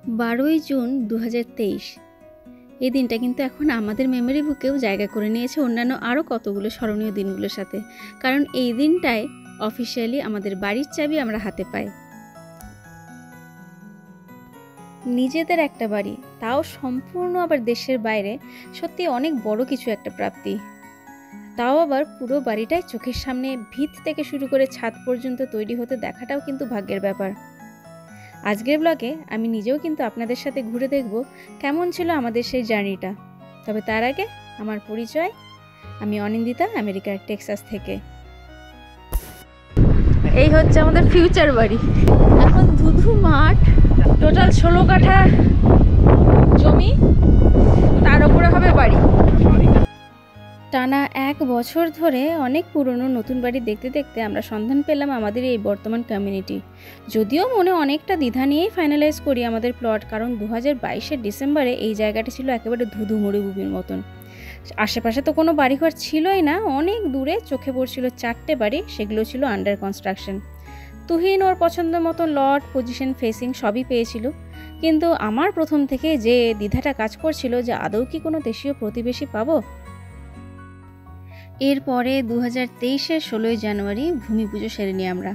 12ই June 2023। এই দিনটা কিন্তু এখন আমাদের মেমোরি বুকেও জায়গা করে নিয়েছে অন্যান্য আরও কতগুলো স্মরণীয় দিনগুলোর সাথে। কারণ এই দিনটায় অফিসিয়ালি আমাদের বাড়ির চাবি আমরা হাতে পাই। নিজেদের একটা বাড়ি, তাও সম্পূর্ণ আবার দেশের বাইরে, সত্যি অনেক বড় কিছু একটা প্রাপ্তি। তাও আবার পুরো বাড়িটাই চোখের সামনে ভিত থেকে শুরু করে ছাদ পর্যন্ত তৈরি হতে দেখাটাও কিন্তু ভাগ্যের ব্যাপার। আজকের ব্লগে আমি নিজেও কিন্তু আপনাদের সাথে ঘুরে দেখব কেমন ছিল আমাদের সেই জার্নিটা। তবে তার আগে আমার পরিচয়, আমি অনিন্দিতা, আমেরিকার টেক্সাস থেকে। এই হচ্ছে আমাদের ফিউচার বাড়ি। এখন ধুধু মাঠ, টোটাল 16 কাঠা জমি, তার উপরে হবে বাড়ি। টানা 1 বছর ধরে অনেক পুরনো নতুন বাড়ি দেখতে দেখতে আমরা সন্ধান পেলাম আমাদের এই বর্তমান কমিউনিটি। যদিও মনে অনেকটা দ্বিধা নিয়েই ফাইনালাইজ করি আমাদের প্লট, কারণ 2022-এর ডিসেম্বরে এই জায়গাটি ছিল একেবারে ধুধু মরুভূমির মতন। আশেপাশে তো কোনো বাড়িঘর ছিলই না, অনেক দূরে চোখে পড়ছিল 4টে বাড়ি, সেগুলো ছিল আন্ডার কনস্ট্রাকশন। তুহিন ওর পছন্দ মতো লট, পজিশন, ফেসিং সবই পেয়েছিল, কিন্তু আমার প্রথম থেকে যে দ্বিধাটা কাজ করছিল যে আদৌ কি কোনো দেশীয় প্রতিবেশী পাবো। এরপরে 2023-এর 16ই জানুয়ারি ভূমি পুজো সেরে নিই আমরা।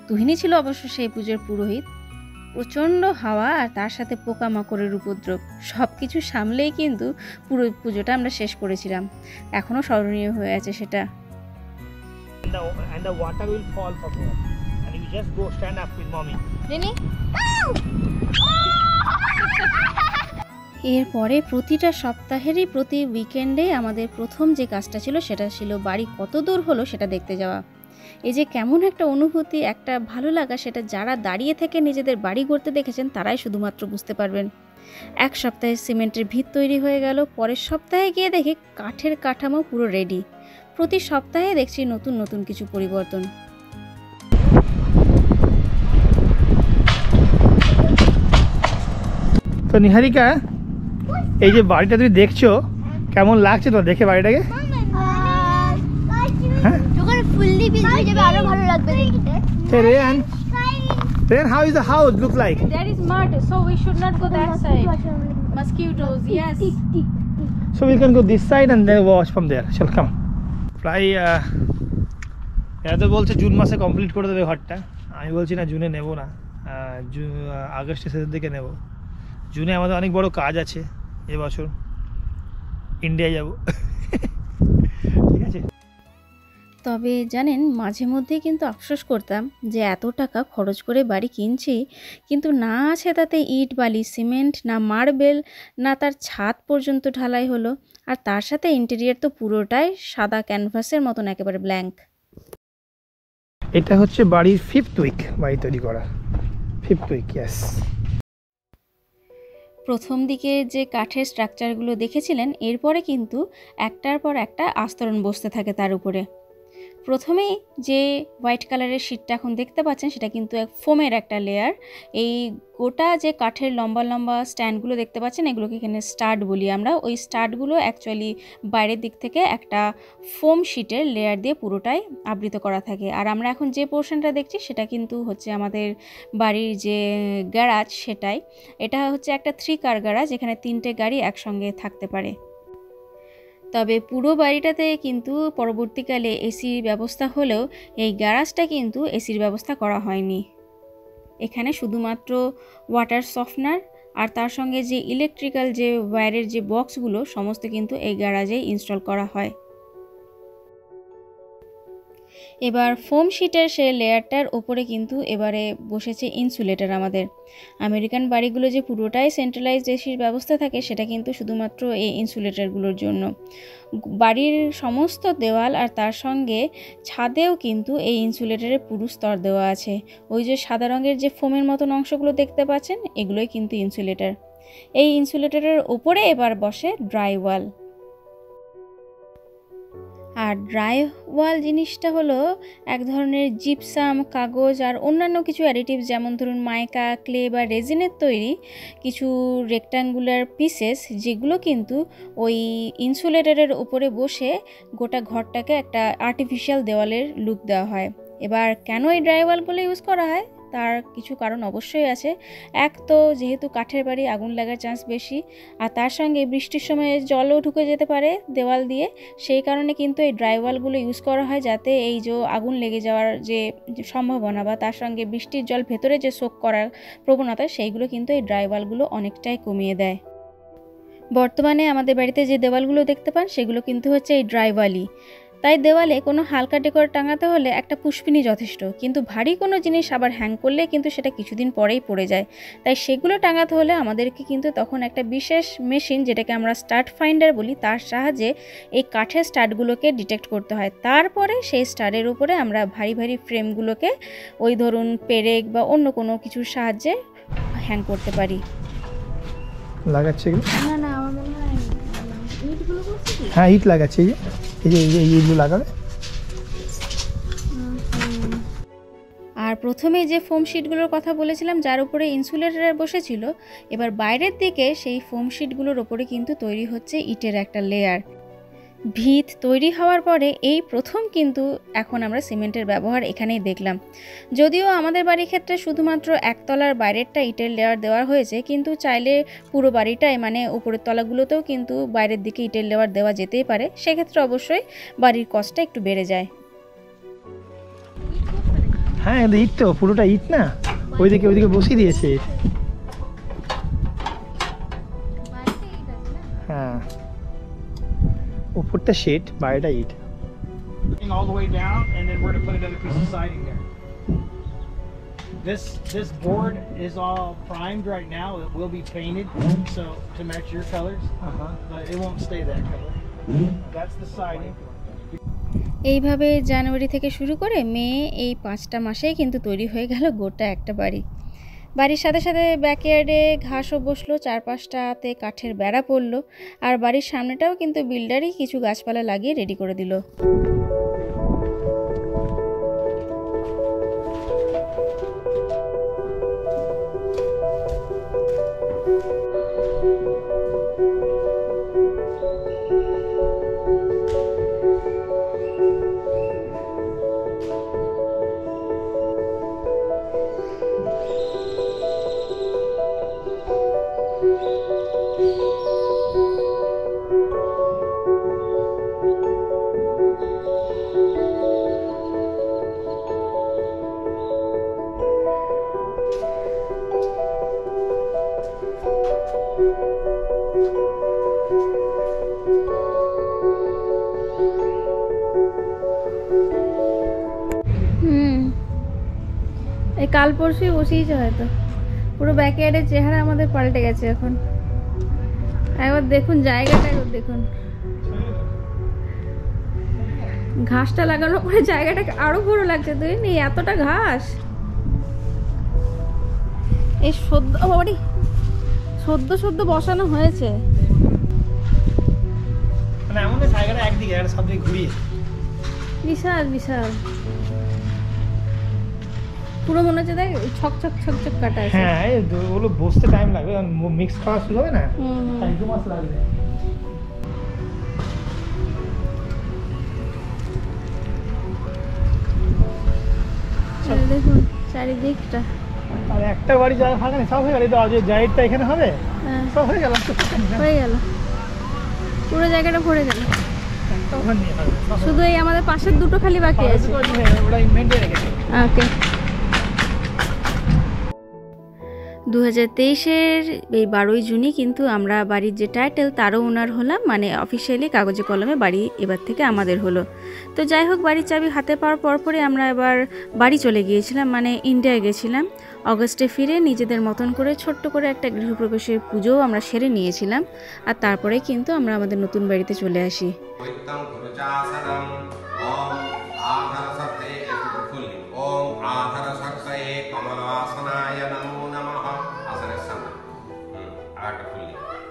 তুহিনই ছিল অবশ্য সেই পুজোর পুরোহিত। প্রচণ্ড হাওয়া আর তার সাথে পোকামাকড়ের উপদ্রব সব কিছু সামলেই কিন্তু পুরো পুজোটা আমরা শেষ করেছিলাম। এখনও স্মরণীয় হয়ে আছে সেটা। And the water will fall from here. And you just go stand up with mommy. Really? এরপরে প্রতিটা সপ্তাহেরই প্রতি উইকেন্ডে আমাদের প্রথম যে কাজটা ছিল সেটা ছিল বাড়ি কত দূর হলো সেটা দেখতে যাওয়া। এই যে কেমন একটা অনুভূতি, একটা ভালো লাগা, সেটা যারা দাঁড়িয়ে থেকে নিজেদের বাড়ি গড়তে দেখেছেন তারাই শুধুমাত্র বুঝতে পারবেন। 1 সপ্তাহে সিমেন্টের ভিত তৈরি হয়ে গেল, পরের সপ্তাহে গিয়ে দেখি কাঠের কাঠামো পুরো রেডি। প্রতি সপ্তাহে দেখছি নতুন নতুন কিছু পরিবর্তন। তো নিহারিকা, এই যে বাড়িটা তুমি দেখছো কেমন লাগছে তো দেখে বাড়িটাকে? যখন ফুললি বিল হয়ে যাবে আরো ভালো লাগবে দেখতে। Then how is the house look like? There is mud, so we should not go that side. Mosquitoes, yes. So we can go this side and then watch from there. Shall come. প্রায় এরা তো বলছে June মাসে complete করে দেবে ঘরটা। আমি বলছি না, জুনে নেব না, আগস্টের শেষের দিকে নেব। জুনে আমাদের অনেক বড় কাজ আছে, এবছর ইন্ডিয়া যাব। ঠিক আছে। তবে জানেন, মাঝে মধ্যেই কিন্তু আফসোস করতাম যে এত টাকা খরচ করে বাড়ি কিনছি, কিন্তু না আছে তাতে ইট, বালি, সিমেন্ট, না মার্বেল, না তার ছাদ পর্যন্ত ঢালাই হলো, আর তার সাথে ইন্টেরিয়ার তো পুরোটাই সাদা ক্যানভাসের মতন একেবারে ব্ল্যাঙ্ক। এটা হচ্ছে বাড়ির 5th উইক, বাড়ি তৈরি করা 5th উইক। ইয়েস। প্রথম দিকে যে কাঠের স্ট্রাকচারগুলো দেখেছিলেন, এরপরে কিন্তু একটার পর একটা আস্তরণ বসতে থাকে তার উপরে। প্রথমেই যে হোয়াইট কালারের শিটটা এখন দেখতে পাচ্ছেন সেটা কিন্তু এক ফোমের একটা লেয়ার। এই গোটা যে কাঠের লম্বা লম্বা স্ট্যান্ডগুলো দেখতে পাচ্ছেন, এগুলোকে এখানে স্টাড বলি আমরা। ওই স্টাডগুলো অ্যাকচুয়ালি বাইরের দিক থেকে একটা ফোম শিটের লেয়ার দিয়ে পুরোটাই আবৃত করা থাকে। আর আমরা এখন যে পোর্শনটা দেখছি সেটা কিন্তু হচ্ছে আমাদের বাড়ির যে গ্যারাজ, সেটাই। এটা হচ্ছে একটা 3 কার গ্যারাজ, এখানে 3টে গাড়ি একসঙ্গে থাকতে পারে। তবে পুরো বাড়িটাতে কিন্তু পরবর্তীকালে এসির ব্যবস্থা হলেও এই গ্যারাজটা কিন্তু এসির ব্যবস্থা করা হয়নি। এখানে শুধুমাত্র ওয়াটার সফটনার আর তার সঙ্গে যে ইলেকট্রিক্যাল যে ওয়্যারের যে বক্সগুলো সমস্ত কিন্তু এই গ্যারাজেই ইনস্টল করা হয়। এবার ফোম শিটের সে লেয়ারটার ওপরে কিন্তু এবারে বসেছে ইনসুলেটর। আমাদের আমেরিকান বাড়িগুলো যে পুরোটাই সেন্ট্রালাইজড এসির ব্যবস্থা থাকে সেটা কিন্তু শুধুমাত্র এই ইনসুলেটরগুলোর জন্য। বাড়ির সমস্ত দেওয়াল আর তার সঙ্গে ছাদেও কিন্তু এই ইনসুলেটরের পুরু স্তর দেওয়া আছে। ওই যে সাদা রঙের যে ফোমের মতন অংশগুলো দেখতে পাচ্ছেন, এগুলোই কিন্তু ইনসুলেটর। এই ইনসুলেটরের ওপরে এবার বসে ড্রাই ওয়াল। আর ড্রাই ওয়াল জিনিসটা হলো এক ধরনের জিপসাম, কাগজ আর অন্যান্য কিছু অ্যাডিটিভ, যেমন ধরুন মাইকা, ক্লে বা রেজিনের তৈরি কিছু রেক্ট্যাঙ্গুলার পিসেস, যেগুলো কিন্তু ওই ইনসুলেটরের উপরে বসে গোটা ঘরটাকে একটা আর্টিফিশিয়াল দেওয়ালের লুক দেওয়া হয়। এবার কেন এই ড্রাই ওয়ালগুলো ইউজ করা হয় তার কিছু কারণ অবশ্যই আছে। এক তো যেহেতু কাঠের বাড়ি, আগুন লাগার চান্স বেশি, আর তার সঙ্গে বৃষ্টির সময় জলও ঢুকে যেতে পারে দেওয়াল দিয়ে। সেই কারণে কিন্তু এই ড্রাই ওয়ালগুলো ইউজ করা হয়, যাতে এই যে আগুন লেগে যাওয়ার যে সম্ভাবনা বা তার সঙ্গে বৃষ্টির জল ভেতরে যে সোক করার প্রবণতা, সেইগুলো কিন্তু এই ড্রাই ওয়ালগুলো অনেকটাই কমিয়ে দেয়। বর্তমানে আমাদের বাড়িতে যে দেওয়ালগুলো দেখতে পান সেগুলো কিন্তু হচ্ছে এই ড্রাই ওয়ালই। তাই দেওয়ালে কোনো হালকা ডেকোর টাঙাতে হলে একটা পুষ্পিনী যথেষ্ট, কিন্তু ভারী কোনো জিনিস আবার হ্যাং করলে কিন্তু সেটা কিছুদিন পরেই পড়ে যায়। তাই সেগুলো টাঙাতে হলে আমাদেরকে কিন্তু তখন একটা বিশেষ মেশিন, যেটাকে আমরা স্টাড ফাইন্ডার বলি, তার সাহায্যে এই কাঠের স্টাডগুলোকে ডিটেক্ট করতে হয়। তারপরে সেই স্টাডের উপরে আমরা ভারী ভারী ফ্রেমগুলোকে ওই ধরুন পেরেক বা অন্য কোনো কিছুর সাহায্যে হ্যাং করতে পারি। লাগাচ্ছে এগুলো? না না, আমার মনে হয় ইটগুলো করছে কি? হ্যাঁ, ইট লাগাচ্ছে। এই ইটগুলো লাগাবে। আর প্রথমে যে ফোম শিটগুলোর কথা বলেছিলাম, যার উপরে ইনসুলেটর বসেছিল, এবার বাইরের দিকে সেই ফোম শিটগুলোর ওপরে কিন্তু তৈরি হচ্ছে ইটের একটা লেয়ার। ভিত তৈরি হওয়ার পরে এই প্রথম কিন্তু এখন আমরা সিমেন্টের ব্যবহার এখানেই দেখলাম। যদিও আমাদের বাড়ির ক্ষেত্রে শুধুমাত্র একতলার বাইরেরটা ইটের লেয়ার দেওয়া হয়েছে, কিন্তু চাইলে পুরো বাড়িটাই মানে উপরের তলাগুলোতেও কিন্তু বাইরের দিকে ইটের লেয়ার দেওয়া যেতেই পারে। সেক্ষেত্রে অবশ্যই বাড়ির কস্টটা একটু বেড়ে যায়। হ্যাঁ, ইট তো পুরোটা ইট না, ওইদিকে বসিয়ে দিয়েছে ইট। হ্যাঁ, উপরটা শেড, বাইরেটা ইট। All the way down, and then we're gonna put another piece of siding there. This board is all primed right now. It will be painted so to match your colors, but it won't stay that color. That's the siding. এইভাবে জানুয়ারি থেকে শুরু করে মে, এই 5টা মাসেই কিন্তু তৈরি হয়ে গেল গোটা একটা বাড়ি। বাড়ির সাথে সাথে ব্যাকইয়ার্ডে ঘাসও বসলো, 4-5টাতে কাঠের বেড়া পড়লো, আর বাড়ির সামনেটাও কিন্তু বিল্ডারই কিছু গাছপালা লাগিয়ে রেডি করে দিল। এই কাল পরশুই বসিয়েছে হয়তো। পুরো ব্যাকইয়ার্ডের চেহারা আমাদের পাল্টে গেছে এখন। একবার দেখুন জায়গাটা, একবার দেখুন ঘাসটা লাগানোর পরে জায়গাটা আরো বড় লাগছে। তুই নেই এতটা ঘাস। এই সদ্য বসানো হয়েছে। মানে এমন জায়গাটা একদিকে আর সব দিকে ঘুরিয়ে বিশাল বিশাল, পুরো মনে হচ্ছে দেখ ছকছক কাটা আছে। হ্যাঁ, ওগুলো বসতে টাইম লাগবে, মিক্স করা শুরু হবে না, তাই 2 মাস লাগবে। দেখুন চারিদিকটা। আর একটা বাড়ি জায়গা ফাঁকা নেই, সব হয়ে গেল। এই জায়গাটা এখানে হবে, সব হয়ে গেল, হয়ে গেল, পুরো জায়গাটা ভরে গেল। তখন নিয়ে হবে। শুধু এই আমাদের পাশের দুটো খালি বাকি আছে। ওটা ইনভেন্টরি রেখেছে। ওকে। 2023-এর এই 12ই জুনই কিন্তু আমরা বাড়ির যে টাইটেল তারও ওনার হলাম, মানে অফিসিয়ালি কাগজে কলমে বাড়ি এবার থেকে আমাদের হলো। তো যাই হোক, বাড়ির চাবি হাতে পাওয়ার পরপরই আমরা এবার বাড়ি চলে গিয়েছিলাম, মানে ইন্ডিয়ায় গেছিলাম। অগস্টে ফিরে নিজেদের মতন করে ছোট্ট করে একটা গৃহপ্রবেশের পুজোও আমরা সেরে নিয়েছিলাম, আর তারপরে কিন্তু আমরা আমাদের নতুন বাড়িতে চলে আসি।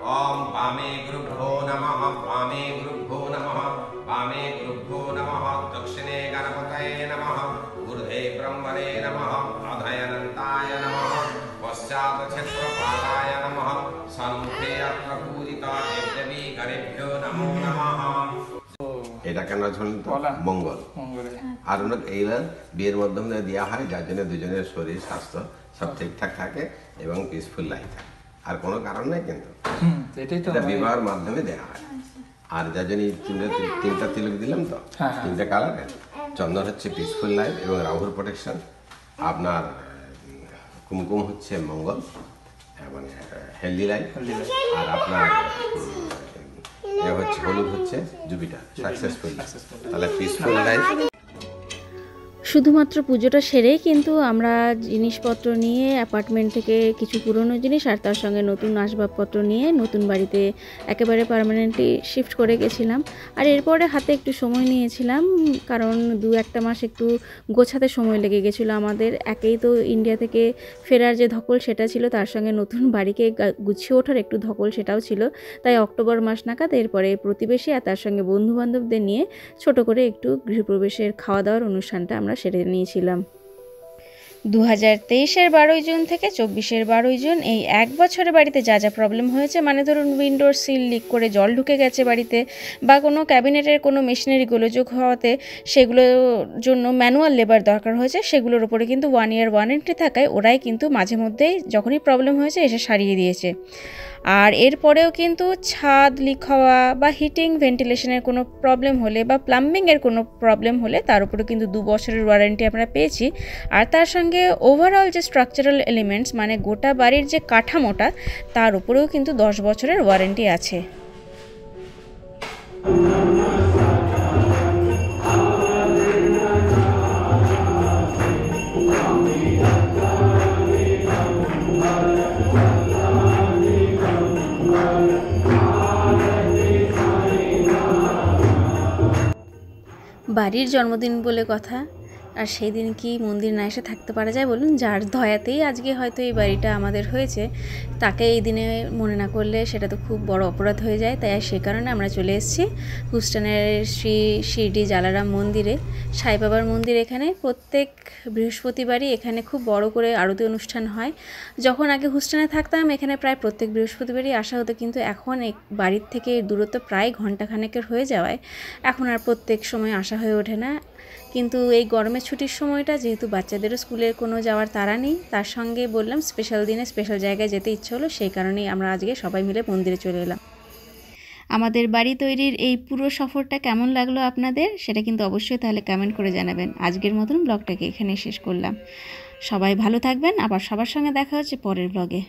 ओम वामे गुरुभ्यो नमः वामे गुरुभ्यो नमः वामे गुरुभ्यो नमः दक्षिणे गणपतये नमः ऊर्ध्वे ब्रह्मणे नमः अधयनन्ताय नमः पश्चात् क्षेत्रपालाय नमः सम्मुखे अत्र पूजिता देवदेवी गणेभ्यो नमो नमः। এটা কেন ঝুলন্ত মঙ্গল। আর এইবার বিয়ের মাধ্যমে দেওয়া হয় যার জন্য দুজনের শরীর স্বাস্থ্য সব ঠিকঠাক থাকে এবং পিসফুল লাইফ থাকে, আর কোনো কারণ নেই, কিন্তু এটা বিবাহের মাধ্যমে দেওয়া হয়। আর যার জন্য তিনটা তিলক দিলাম তো, তিনটা কালারের। চন্দন হচ্ছে পিসফুল লাইফ এবং রাহুর প্রোটেকশন, আপনার কুমকুম হচ্ছে মঙ্গল মানে হেলদি লাইফ, আর আপনার হচ্ছে হলুদ হচ্ছে জুপিটার সাকসেসফুল, তাহলে পিসফুল লাইফ। শুধুমাত্র পুজোটা সেরেই কিন্তু আমরা জিনিসপত্র নিয়ে অ্যাপার্টমেন্ট থেকে কিছু পুরনো জিনিস আর তার সঙ্গে নতুন আসবাবপত্র নিয়ে নতুন বাড়িতে একেবারে পার্মানেন্টলি শিফট করে গেছিলাম। আর এরপরে হাতে একটু সময় নিয়েছিলাম, কারণ 2-1 মাস একটু গোছাতে সময় লেগে গেছিলো আমাদের। একেই তো ইন্ডিয়া থেকে ফেরার যে ধকল সেটা ছিল, তার সঙ্গে নতুন বাড়িকে গুছিয়ে ওঠার একটু ধকল সেটাও ছিল। তাই অক্টোবর মাস নাগাদ এরপরে প্রতিবেশী আর তার সঙ্গে বন্ধুবান্ধবদের নিয়ে ছোট করে একটু গৃহপ্রবেশের খাওয়া দাওয়ার অনুষ্ঠানটা আমরা সেরে নিয়েছিলাম। 2023-এর 12 জুন থেকে 24-এর 12 জুন এই 1 বছরে বাড়িতে যা যা প্রবলেম হয়েছে, মানে ধরুন উইন্ডোর সিল লিক করে জল ঢুকে গেছে বাড়িতে, বা কোনো ক্যাবিনেটের কোনো মেশিনারি গোলযোগ হওয়াতে সেগুলোর জন্য ম্যানুয়াল লেবার দরকার হয়েছে, সেগুলোর উপরে কিন্তু 1 ইয়ার ওয়ারেন্টি থাকায় ওরাই কিন্তু মাঝে মধ্যেই যখনই প্রবলেম হয়েছে এসে সারিয়ে দিয়েছে। আর এরপরেও কিন্তু ছাদ লিক হওয়া বা হিটিং ভেন্টিলেশনের কোনো প্রবলেম হলে বা প্লাম্বিংয়ের কোনো প্রবলেম হলে তার উপরে কিন্তু 2 বছরের ওয়ারেন্টি আমরা পেয়েছি। আর তার সঙ্গে ওভারঅল যে স্ট্রাকচারাল এলিমেন্টস মানে গোটা বাড়ির যে কাঠামোটা, তার উপরেও কিন্তু 10 বছরের ওয়ারেন্টি আছে। বাড়ির জন্মদিন বলে কথা, আর সেই দিন কি মন্দির না এসে থাকতে পারা যায় বলুন? যার দয়াতেই আজকে হয়তো এই বাড়িটা আমাদের হয়েছে, তাকে এই দিনে মনে না করলে সেটা তো খুব বড় অপরাধ হয়ে যায়। তাই সে কারণে আমরা চলে এসেছি হুস্টনের শ্রী শিরডি জালারাম মন্দিরে, সাই বাবার মন্দির। এখানে প্রত্যেক বৃহস্পতিবারই এখানে খুব বড় করে আরতি অনুষ্ঠান হয়। যখন আগে হুস্টনে থাকতাম এখানে প্রায় প্রত্যেক বৃহস্পতিবারই আসা হতো, কিন্তু এখন বাড়ির থেকে দূরত্ব প্রায় ঘণ্টাখানেকের হয়ে যাওয়ায় এখন আর প্রত্যেক সময় আসা হয়ে ওঠে না। কিন্তু এই গরমের ছুটির সময়টা যেহেতু বাচ্চাদেরও স্কুলের কোনো যাওয়ার তাড়া নেই, তার সঙ্গে বললাম স্পেশাল দিনে স্পেশাল জায়গায় যেতে ইচ্ছে হলো, সেই কারণেই আমরা আজকে সবাই মিলে মন্দিরে চলে এলাম। আমাদের বাড়ি তৈরির এই পুরো সফরটা কেমন লাগলো আপনাদের, সেটা কিন্তু অবশ্যই তাহলে কমেন্ট করে জানাবেন। আজকের মতন ব্লগটাকে এখানে শেষ করলাম। সবাই ভালো থাকবেন, আবার সবার সঙ্গে দেখা হচ্ছে পরের ব্লগে।